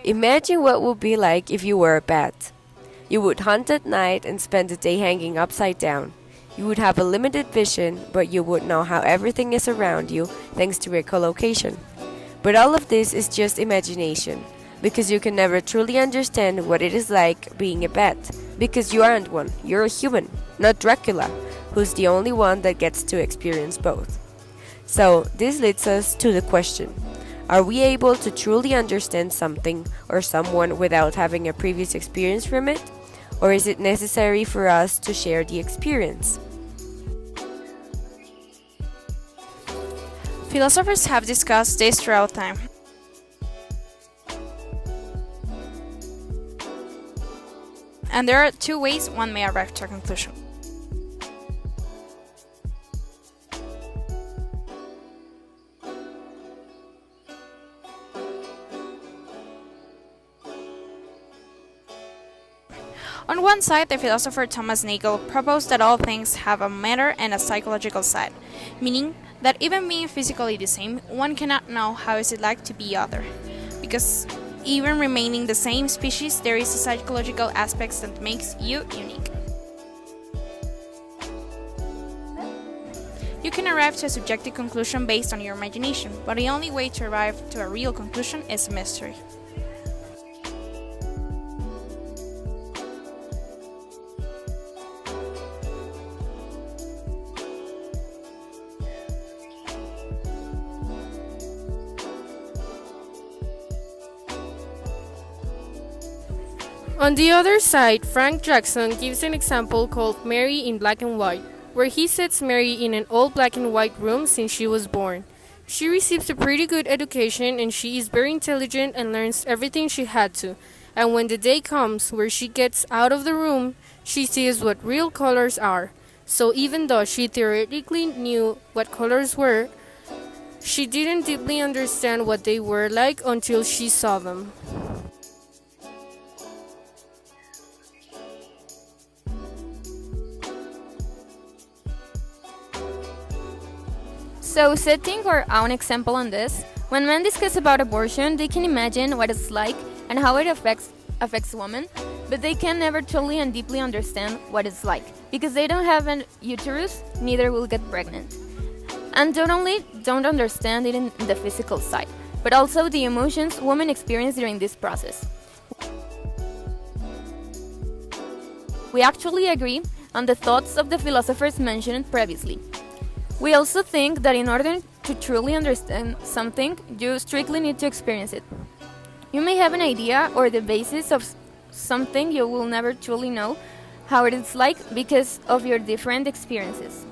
Imagine what would be like if you were a bat. You would hunt at night and spend the day hanging upside down. You would have a limited vision, but you would know how everything is around you thanks to echolocation. But all of this is just imagination, because you can never truly understand what it is like being a bat, because you aren't one, you're a human, not Dracula, who's the only one that gets to experience both. So, this leads us to the question: are we able to truly understand something or someone without having a previous experience from it? Or is it necessary for us to share the experience? Philosophers have discussed this throughout time. And there are two ways one may arrive to a conclusion. On one side, the philosopher Thomas Nagel proposed that all things have a matter and a psychological side, meaning that even being physically the same, one cannot know how is it like to be other, because even remaining the same species, there is a psychological aspect that makes you unique. You can arrive to a subjective conclusion based on your imagination, but the only way to arrive to a real conclusion is a mystery. On the other side, Frank Jackson gives an example called Mary in Black and White, where he sets Mary in an all black and white room since she was born. She receives a pretty good education and she is very intelligent and learns everything she had to. And when the day comes where she gets out of the room, she sees what real colors are. So even though she theoretically knew what colors were, she didn't deeply understand what they were like until she saw them. So, setting our own example on this, when men discuss about abortion, they can imagine what it's like and how it affects women, but they can never truly and deeply understand what it's like, because they don't have an uterus, neither will get pregnant. And don't only don't understand it in the physical side, but also the emotions women experience during this process. We actually agree on the thoughts of the philosophers mentioned previously. We also think that in order to truly understand something, you strictly need to experience it. You may have an idea or the basis of something, you will never truly know how it is like because of your different experiences.